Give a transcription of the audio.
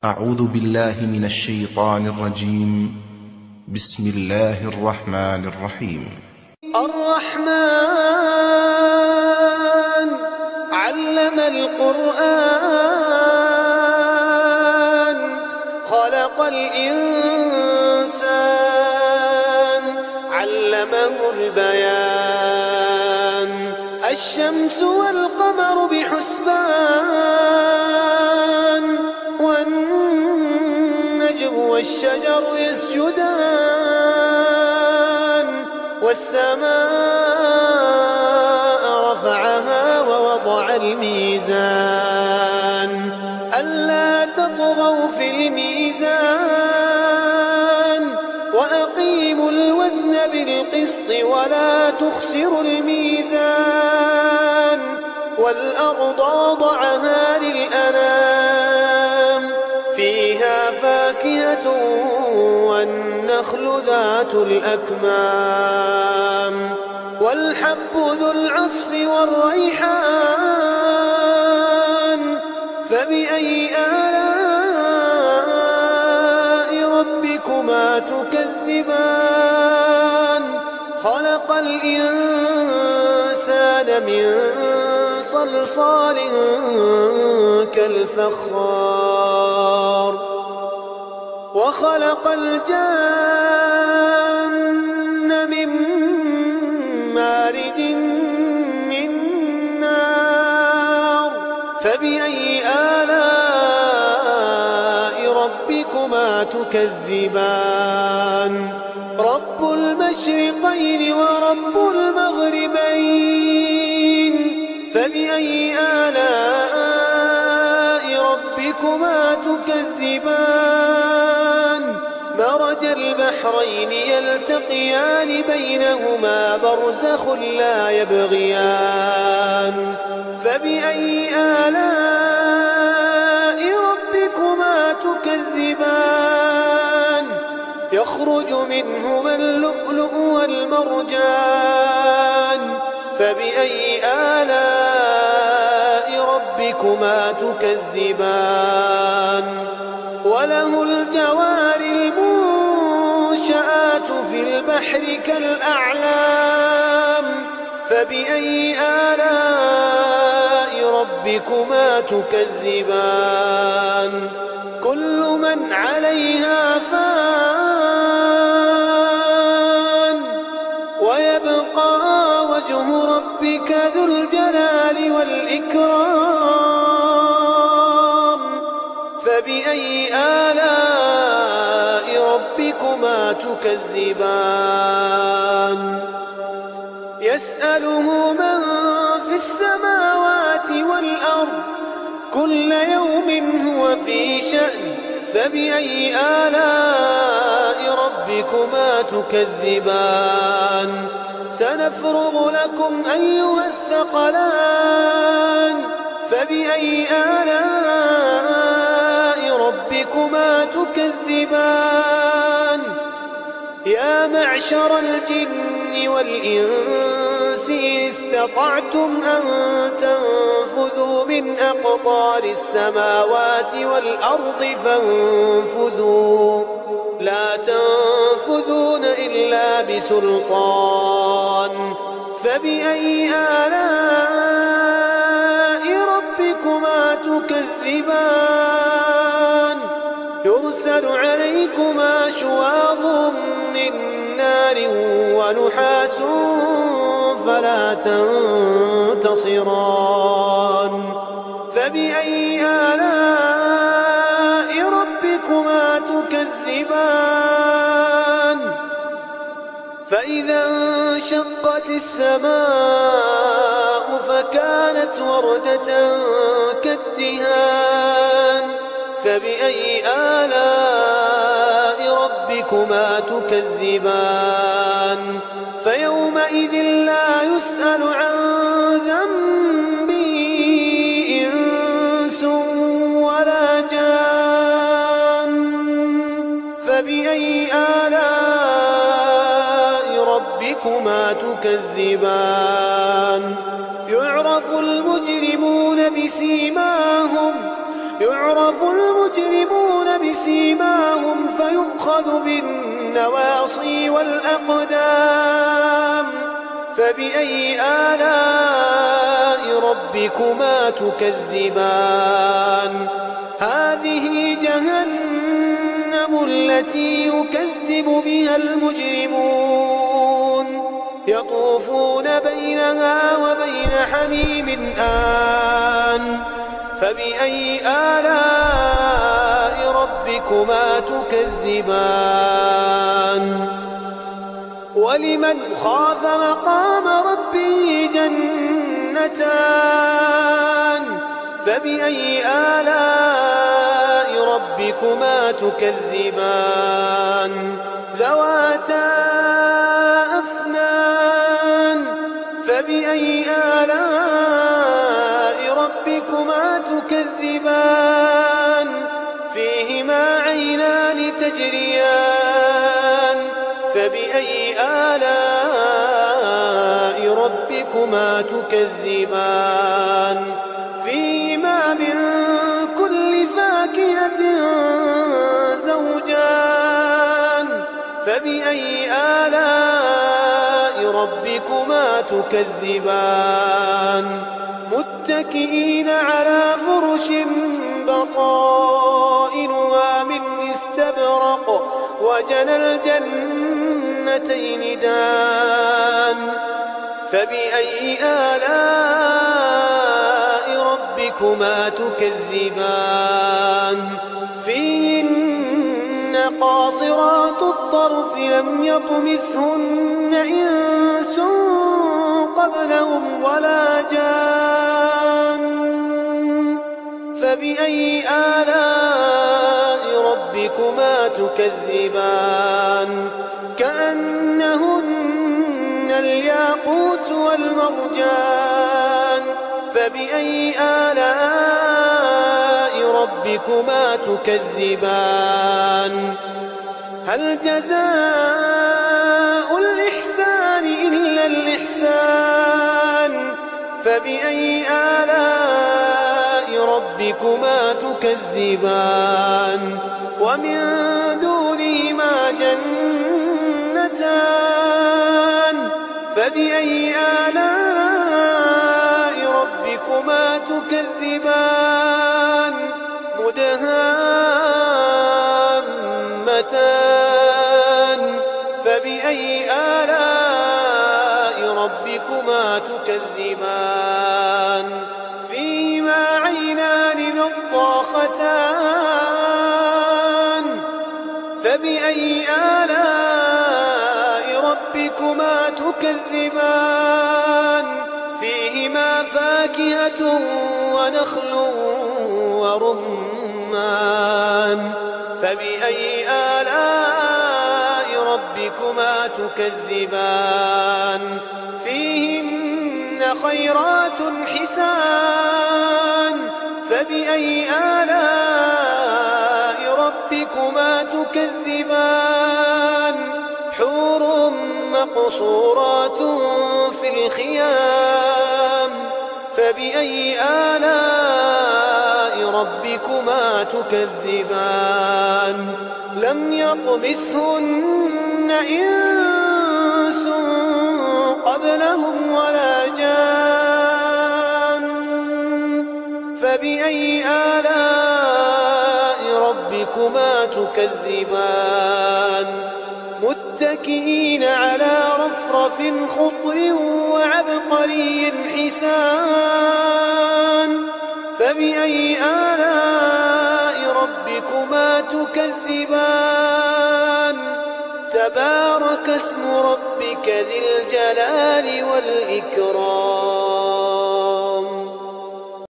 أعوذ بالله من الشيطان الرجيم. بسم الله الرحمن الرحيم. الرحمن علم القرآن خلق الإنسان علمه البيان الشمس والقمر بحسبان والنجم والشجر يسجدان والسماء رفعها ووضع الميزان ألا تطغوا في الميزان وأقيموا الوزن بالقسط ولا تخسروا الميزان والأرض وضعها للأنام فيها فاكهة والنخل ذات الأكمام والحب ذو العصف والريحان فبأي آلاء ربكما تكذبان خلق الإنسان من صلصال كالفخار وخلق الجن من مارج من نار فبأي آلاء ربكما تكذبان رب المشرقين ورب المغربين فبأي آلاء ربكما تكذبان مرج البحرين يلتقيان بينهما برزخ لا يبغيان فبأي آلاء ربكما تكذبان يخرج منهما اللؤلؤ والمرجان فبأي آلاء ربكما تكذبان وله الجوار المنشآت في البحر كالأعلام فبأي آلاء ربكما تكذبان كل من عليها فان ويبقى وجه ربك ذو الجلال والإكرام فبأي آلاء ربكما تكذبان يسأله من في السماوات والأرض كل يوم هو في شأن فبأي آلاء ربكما تكذبان سنفرغ لكم أيها الثقلان فبأي آلاء ربكما تكذبان يا معشر الجن والإنس إن استطعتم أن تنفذوا من أقطار السماوات والأرض فانفذوا لا تنفذون إلا بسلطان فبأي آلاء ربكما تكذبان يرسل عليكما شواظ من نار ونحاس فلا تنتصران فبأي آلاء ربكما تكذبان فإذا انشقت السماء فكانت وردة كالدهان فبأي آلاء ربكما تكذبان فيومئذ لا يسأل عن ذنبه إنس ولا جان فبأي آلاء ربكما تكذبان يعرف المجرمون بسيماهم يعرف المجرمون يؤخذ بالنواصي والأقدام. فبأي آلاء ربكما تكذبان؟ هذه جهنم التي يكذب بها المجرمون، يطوفون بينها وبين حميم آن. فبأي آلاء ربكما تكذبان؟ ولمن خاف مقام ربه جنتان. فبأي آلاء ربكما تكذبان؟ ذواتا أفنان. فبأي آلاء ربكما تكذبان؟ فيهما عينان تجريان. فبأي آلاء ربكما تكذبان؟ فيهما من كل فاكهة زوجان. فبأي آلاء ربكما تكذبان؟ متكئين على فرش بطائنها من استبرق وجنى الجنتين دان. فبأي آلاء ربكما تكذبان؟ فيهن قاصرات الطرف لم يطمثهن إنس قبلهم ولا جان. فبأي آلاء ربكما تكذبان؟ كأنهن الياقوت والمرجان. فبأي آلاء ربكما تكذبان؟ هل جزاء الإحسان إلا الإحسان؟ فبأي آلاء ربكما تكذبان؟ ومن دونهما جنتان. فبأي آلاء ربكما تكذبان؟ مدهامتان. فبأي آلاء ربكما تكذبان؟ فيهما عينان نضاختان. فبأي آلاء ربكما تكذبان؟ فيهما فاكهة ونخل ورمان. فبأي آلاء ربكما تكذبان؟ فيهن خيرات حسان. فبأي آلاء ربكما تكذبان؟ حور مقصورات في الخيام. فبأي آلاء ربكما تكذبان؟ لم يطمثهن إنس قبلهم ولا جان. فبأي آلاء ربكما تكذبان؟ متكئين على رفرف خضر وعبقري حسان. فبأي آلاء ربكما تكذبان؟ تبارك اسم ربك ذي الجلال والإكرام.